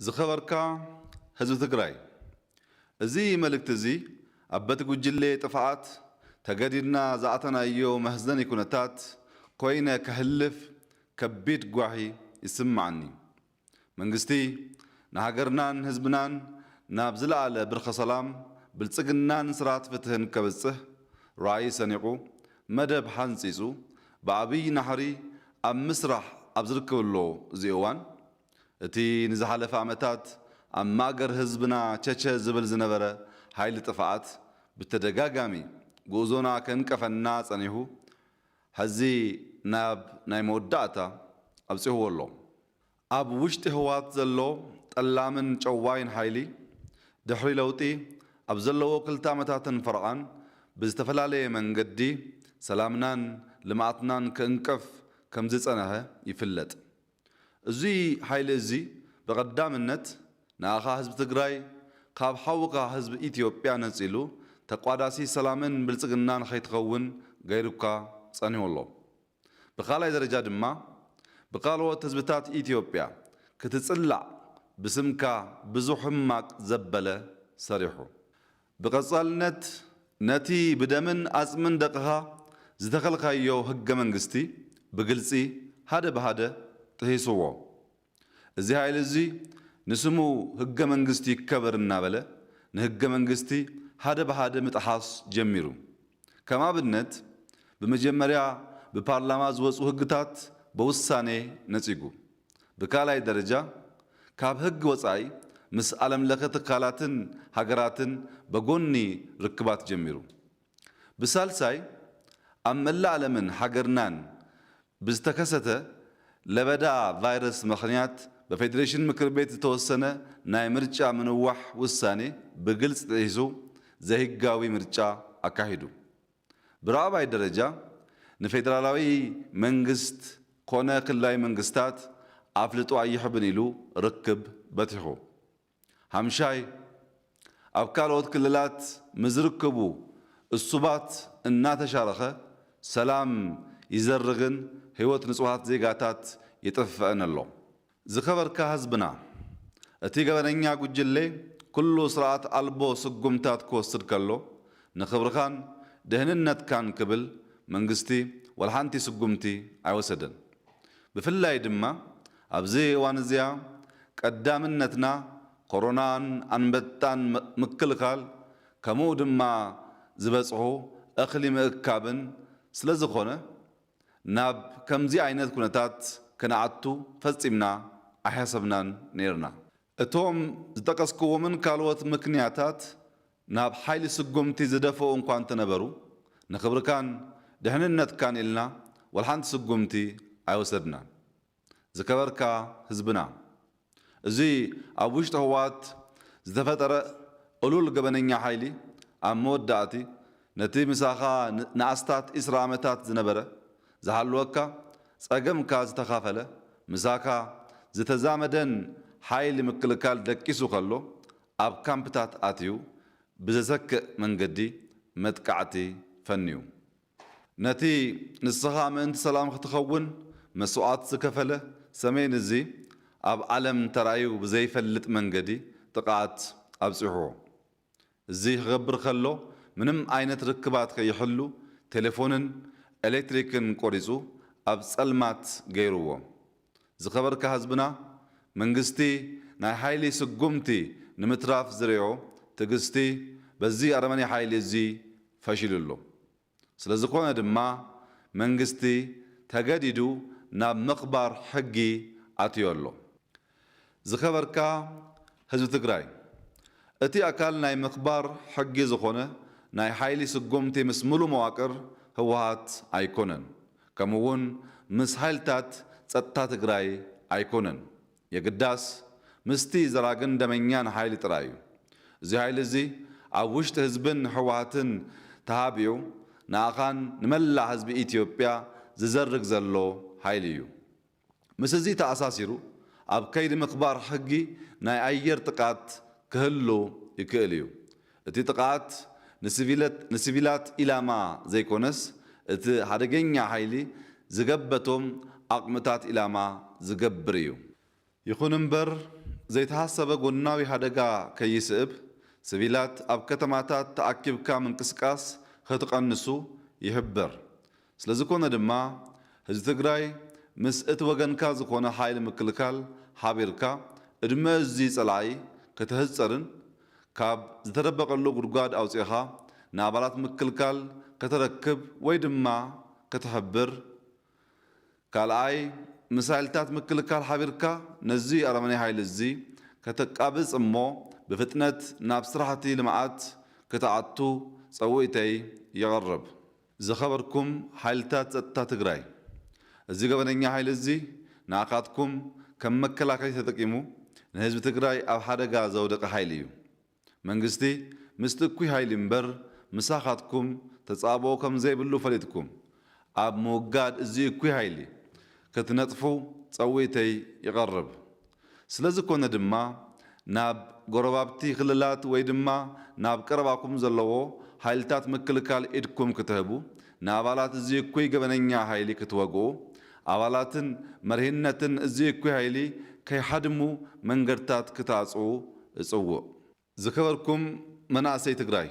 ዝኸበርካ ህዝቢ ትግራይ እዚ መልእክት እዚ አበት ጉጅሌ ጥፋዓት ተገዲድና ዝኣተናዮ መህዘን ኩነታት ኮይነ ከህልፍ ከቢድ ጓሂ ይስማዓኒ መንግስቲ ንሃገርናን ህዝብናን ናብ ዝለዓለ ብርኸ ሰላም ብልጽግናን ስርዓት ፍትህን ከብጽህ ራእይ ሰኒቁ መደብ ሓንፂፁ ብዓብይ ናሕሪ ኣብ ምስራሕ ኣብ ዝርከበሎ እዚ እዋን እቲ ንዝሓለፈ ዓመታት ኣብ ማእገር ህዝብና ቸቸ ዝብል ዝነበረ ሃይሊ ጥፋዓት ብተደጋጋሚ ጉዕዞና ከንቀፈና ጸኒሑ ሕዚ ናብ ናይ መወዳእታ ኣብጽሕዎ ኣሎ ኣብ ውሽጢ ህወሓት ዘሎ ጠላምን ጨዋይን ሃይሊ ድሕሪ ለውጢ ኣብ ዘለዎ ክልተ ዓመታትን ፈርቓን ብዝተፈላለየ መንገዲ ሰላምናን ልምዓትናን ከንቀፍ ከም ዝጸንሐ ይፍለጥ እዚ ሃይሊ እዚ በቀዳምነት ንኣኻ ህዝቢ ትግራይ ካብ ሓውካ ህዝቢ ኢትዮጵያ ነፂሉ ተቋዳሲ ሰላምን ብልጽግናን ከይትኸውን ገይሩካ ጸኒሑ ኣሎ ብኻልኣይ ደረጃ ድማ ብካልኦት ህዝብታት ኢትዮጵያ ክትጽላዕ ብስምካ ብዙሕ ሕማቅ ዘበለ ሰሪሑ ብቐጻልነት ነቲ ብደምን ኣጽምን ደቅኻ ዝተኸልካዮ ህገ መንግስቲ ብግልፂ ሓደ ብሃደ ጥሂስዎ እዚ ሃይሊ እዚ ንስሙ ህገ መንግስቲ ይከበር እናበለ ንህገ መንግስቲ ሓደ ብሃደ ምጥሓስ ጀሚሩ ከም ኣብነት ብመጀመርያ ብፓርላማ ዝወፁ ህግታት በውሳኔ ነፂጉ ብካልኣይ ደረጃ ካብ ህግ ወፃኢ ምስ ዓለም ለኸ ትካላትን ሃገራትን በጎኒ ርክባት ጀሚሩ ብሳልሳይ ኣብ መላእ ዓለምን ሃገርናን ብዝተከሰተ ለበዳ ቫይረስ ምኽንያት በፌዴሬሽን ምክር ቤት ዝተወሰነ ናይ ምርጫ ምንዋሕ ውሳኔ ብግልጽ ጥሒሱ ዘይህጋዊ ምርጫ አካሂዱ ብራብዓይ ደረጃ ንፌደራላዊ መንግስት ኮነ ክልላዊ መንግስታት ኣፍልጦ ኣይሕብን ኢሉ ርክብ በቲሑ ሃምሻይ ኣብ ካልኦት ክልላት ምዝርከቡ እሱባት እናተሻረኸ ሰላም ይዘርግን ህይወት ንጹሃት ዜጋታት ይጥፍአን ኣሎ ዝኸበርካ ህዝብና እቲ ገበነኛ ጉጅሌ ኩሉ ስርዓት አልቦ ስጉምታት ክወስድ ከሎ ንኽብርኻን ድህንነትካን ክብል መንግስቲ ወልሓንቲ ስጉምቲ ኣይወሰደን ብፍላይ ድማ ኣብዚ እዋን እዚኣ ቀዳምነትና ኮሮናን አንበጣን ምክልኻል ከምኡ ድማ ዝበጽሑ እኽሊ ምእካብን ስለ ዝኾነ ናብ ከምዚ ዓይነት ኩነታት ከነዓቱ ፈጺምና ኣይሓሰብናን ነርና እቶም ዝጠቀስክዎምን ካልኦት ምክንያታት ናብ ሓይሊ ስጉምቲ ዝደፈኡ እንኳ እንተነበሩ ንኽብርካን ድሕንነትካን ኢልና ወልሓንቲ ስጉምቲ ኣይወሰድና ዝከበርካ ህዝብና እዚ ኣብ ውሽጢ ህወሓት ዝተፈጠረ እሉል ገበነኛ ሓይሊ ኣብ መወዳእቲ ነቲ ምሳኻ ንኣስታት 20 ዓመታት ዝነበረ ዝሃልወካ ጸገምካ ዝተኻፈለ ምሳካ ዝተዛመደን ሓይሊ ምክልካል ደቂሱ ከሎ ኣብ ካምፕታት ኣትዩ ብዘሰክእ መንገዲ መጥቃዕቲ ፈንዩ ነቲ ንስኻ ምእንቲ ሰላም ክትኸውን መስዋዕት ዝከፈለ ሰሜን እዚ ኣብ ዓለም ተራእዩ ብዘይፈልጥ መንገዲ ጥቃዓት ኣብጽሕዎ እዚ ክገብር ከሎ ምንም ዓይነት ርክባት ከይሕሉ ቴሌፎንን ኤሌክትሪክን ቆሪጹ ኣብ ጸልማት ገይርዎ ዝኸበርካ ህዝብና መንግስቲ ናይ ሓይሊ ስጉምቲ ንምትራፍ ዝርዮ ትግስቲ በዚ ኣረመኔ ሓይሊ እዚ ፈሽሉሎ ስለ ዝኾነ ድማ መንግስቲ ተገዲዱ ናብ ምኽባር ሕጊ ኣትዮ ኣሎ ዝኸበርካ ህዝቢ ትግራይ እቲ ኣካል ናይ ምኽባር ሕጊ ዝኾነ ናይ ሓይሊ ስጉምቲ ምስ ሙሉእ መዋቅር ህወሓት ኣይኮነን ከምኡውን ምስ ሓይልታት ጸጥታ ትግራይ ኣይኮነን የግዳስ ምስቲ ዘራግን ደመኛን ሓይሊ ጥራይ እዩ እዚ ሓይሊ እዚ ኣብ ውሽጢ ህዝብን ህወሓትን ተሃቢኡ ንኣኻን ንመላእ ህዝቢ ኢትዮጵያ ዝዘርግ ዘሎ ሓይሊ እዩ ምስ እዚ ተኣሳሲሩ ኣብ ከይዲ ምኽባር ሕጊ ናይ ኣየር ጥቃት ክህሉ ይክእል እዩ እቲ ጥቃት ንሲቪላት ኢላማ ዘይኮነስ እቲ ሓደገኛ ሓይሊ ዝገበቶም ኣቕምታት ኢላማ ዝገብር እዩ ይኹን እምበር ዘይተሐሰበ ጎናዊ ሓደጋ ከይስእብ ሲቪላት ኣብ ከተማታት ተኣኪብካ ምንቅስቃስ ክትቀንሱ ይሕበር ስለዚ ኮነ ድማ ህዝቢ ትግራይ ምስ እቲ ወገንካ ዝኾነ ሓይሊ ምክልካል ሓቢርካ ዕድመ እዚ ጸላኢ ከተህፀርን ካብ ዝተደበቀሉ ጉድጓድ ኣውፂኻ ንኣባላት ምክልካል ከተረክብ ወይ ድማ ከተሕብር ካልኣይ ምስ ሓይልታት ምክልካል ሓቢርካ ነዚ ኣረመኔ ሓይሊ እዚ ከተቃብፅ እሞ ብፍጥነት ናብ ስራሕቲ ልምዓት ከተኣቱ ፀውኢተይ ይቐርብ ዝኸበርኩም ሓይልታት ጸጥታ ትግራይ እዚ ገበነኛ ሓይሊ እዚ ንኣኻትኩም ከም መከላከሊ ተጠቂሙ ንህዝቢ ትግራይ ኣብ ሓደጋ ዘውደቀ ሓይሊ እዩ መንግስቲ ምስቲ እኩይ ሓይሊ እምበር ምሳኻትኩም ተጻብኦ ከም ዘይብሉ ፈሊጥኩም ኣብ ምውጋድ እዚ እኩይ ሓይሊ ክትነጥፉ ፀውኢተይ ይቐርብ ስለዚ ኮነ ድማ ናብ ጎረባብቲ ክልላት ወይ ድማ ናብ ቀረባኩም ዘለዎ ሓይልታት ምክልካል ኢድኩም ክትህቡ ንኣባላት እዚ እኩይ ገበነኛ ሓይሊ ክትወግኡ ኣባላትን መርሂነትን እዚ እኩይ ሓይሊ ከይሓድሙ መንገድታት ክታጽኡ እጽውዕ ዝኸበርኩም መናእሰይ ትግራይ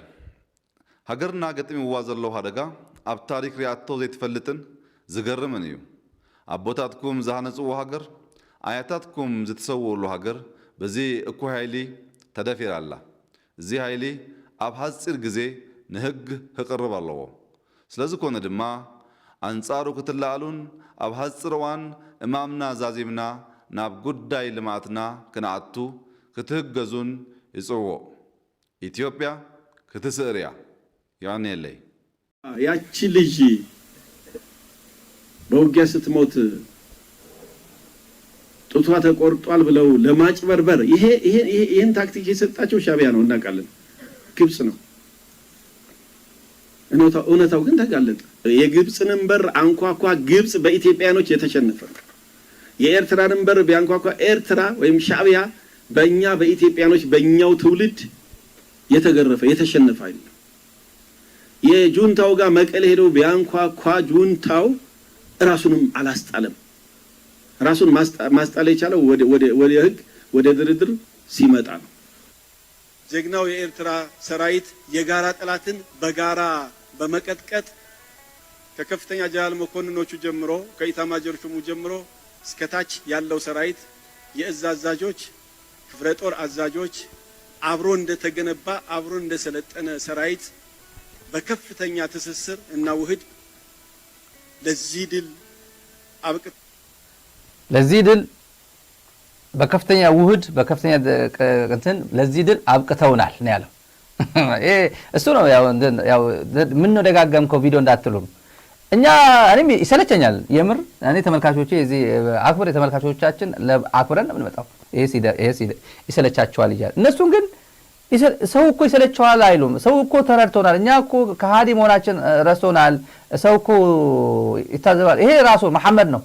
ሃገርና ገጥምዋ ዘሎ ሓደጋ ኣብ ታሪክ ሪኣቶ ዘይትፈልጥን ዝገርምን እዩ ኣቦታትኩም ዝሃነጽዎ ሃገር ኣያታትኩም ዝተሰውሉ ሃገር በዚ እኩይ ሓይሊ ተደፊራ ኣላ እዚ ሓይሊ ኣብ ሓፂር ግዜ ንህግ ክቅርብ ኣለዎ ስለዚ ኮነ ድማ ኣንጻሩ ክትለኣሉን ኣብ ሓፂር እዋን እማምና ዛዚምና ናብ ጉዳይ ልማዓትና ክንኣቱ ክትህገዙን ይጽውዕ ኢትዮጵያ ክትስዕር እያ ያኔለይ ያቺ ልጅ በውጊያ ስትሞት ጡቷ ተቆርጧል ብለው ለማጭበርበር ይሄን ታክቲክ የሰጣቸው ሻዕቢያ ነው እናውቃለን ግብጽ ነው እውነታው ግን ተጋለጠ የግብጽን በር አንኳኳ ግብጽ በኢትዮጵያኖች የተሸነፈ የኤርትራን በር ቢያንኳኳ ኤርትራ ወይም ሻዕቢያ በእኛ በኢትዮጵያኖች በእኛው ትውልድ የተገረፈ የተሸነፈ አይደለም የጁንታው ጋር መቀሌ ሄዶ ቢያንኳኳ ጁንታው ራሱንም አላስጣለም ራሱን ማስጣል የቻለው ወደ ህግ ወደ ድርድር ሲመጣ ነው ጀግናው የኤርትራ ሰራዊት የጋራ ጠላትን በጋራ በመቀጥቀጥ ከከፍተኛ ጀነራል መኮንኖቹ ጀምሮ ከኢታማዦር ሹሙ ጀምሮ እስከታች ያለው ሰራዊት የእዛዛጆች ክፍለ ጦር አዛዦች አብሮ እንደተገነባ አብሮ እንደሰለጠነ ሰራዊት በከፍተኛ ትስስር እና ውህድ ለዚህ ድል በከፍተኛ ውህድ በከፍተኛ እንትን ለዚህ ድል አብቅተውናል ነው ያለው እሱ ነው ያው ምን ነው ደጋገምከው ቪዲዮ እንዳትሉም እኛ እኔም ይሰለቸኛል የምር እኔ ተመልካቾቼ እዚህ አክብር የተመልካቾቻችን ለአክብረን ነው የምንመጣው ይሄ ይሰለቻቸዋል ይላል እነሱን ግን ሰው እኮ ይሰለቻዋል አይሉም ሰው እኮ ተረድቶናል እኛ እኮ ከሃዲ መሆናችን ረስቶናል ሰው እኮ ይታዘባል ይሄ ራሱ መሐመድ ነው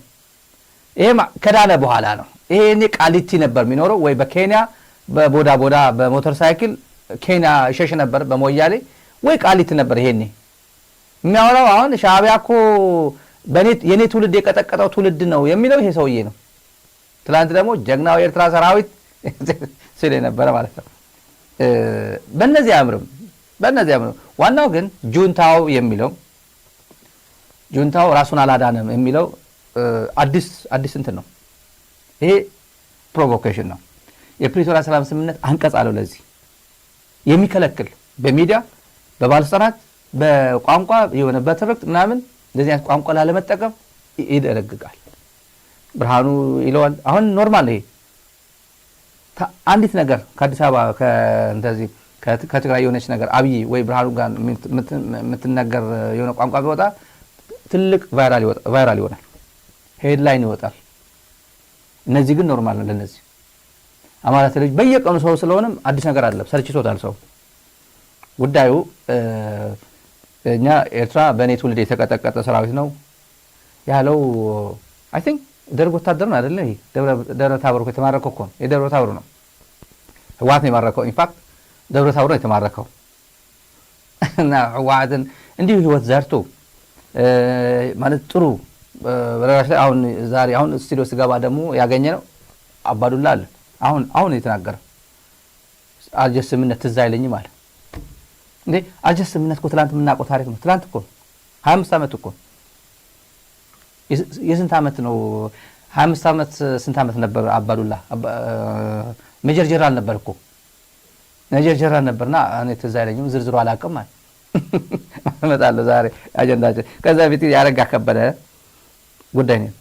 ይሄ ከዳነ በኋላ ነው ይሄ እኔ ቃሊቲ ነበር የሚኖረው ወይ በኬንያ በቦዳ በሞተር ሳይክል ኬንያ ሸሽ ነበር በሞያሌ ወይ ቃሊቲ ነበር ይሄኔ የሚያወራው አሁን ሻዕቢያ እኮ የኔ ትውልድ የቀጠቀጠው ትውልድ ነው የሚለው ይሄ ሰውዬ ነው ትላንት ደግሞ ጀግናው የኤርትራ ሰራዊት ሲል ነበር ማለት ነው በእነዚህ አምርም ዋናው ግን ጁንታው የሚለው ጁንታው ራሱን አላዳነም የሚለው አዲስ እንትን ነው ይሄ ፕሮቮኬሽን ነው የፕሪቶሪያ ሰላም ስምምነት አንቀጽ አለው ለዚህ የሚከለክል በሚዲያ በባለስልጣናት በቋንቋ የሆነ በትርክት ምናምን እንደዚህ አይነት ቋንቋ ላለመጠቀም ይደረግጋል ብርሃኑ ይለዋል አሁን ኖርማል ይሄ አንዲት ነገር ከአዲስ አበባ ከእንደዚህ ከትግራይ የሆነች ነገር አብይ ወይ ብርሃኑ ጋር የምትነገር የሆነ ቋንቋ ቢወጣ ትልቅ ቫይራል ይሆናል ሄድላይን ይወጣል እነዚህ ግን ኖርማል ነው ለነዚህ አማራ ተለጅ በየቀኑ ሰው ስለሆነም አዲስ ነገር አይደለም ሰርችቶታል ሰው ጉዳዩ እኛ ኤርትራ በኔ ትውልድ የተቀጠቀጠ ሰራዊት ነው ያለው አይ ቲንክ ደርግ ወታደር ነው አይደለ ደብረ ታቦር የተማረከው እኮ የደብረ ታቦር ነው ህወሓት ነው የማረከው ኢንፋክት ደብረ ታቦር ነው የተማረከው እና ህወሓትን እንዲሁ ህይወት ዘርቶ ማለት ጥሩ በራሽ ላይ አሁን ዛሬ ስቱዲዮ ስገባ ደግሞ ያገኘነው አባዱላ አለ አሁን የተናገረው አልጀርስ ስምምነት ትዝ አይለኝም አለ። እንዴ አልጀርስ ስምምነት እኮ ትላንት የምናውቀው ታሪክ ነው። ትላንት እኮ 25 ዓመት እኮ የስንት ዓመት ነው? 25 ዓመት ስንት ዓመት ነበር? አባዱላ ሜጀር ጀነራል ነበር እኮ ሜጀር ጀነራል ነበርና እኔ ትዝ አይለኝም፣ ዝርዝሩ አላውቅም ማለት እመጣለሁ ዛሬ አጀንዳችን። ከዛ ፊት ያረጋ ከበደ ጉዳይ ነው።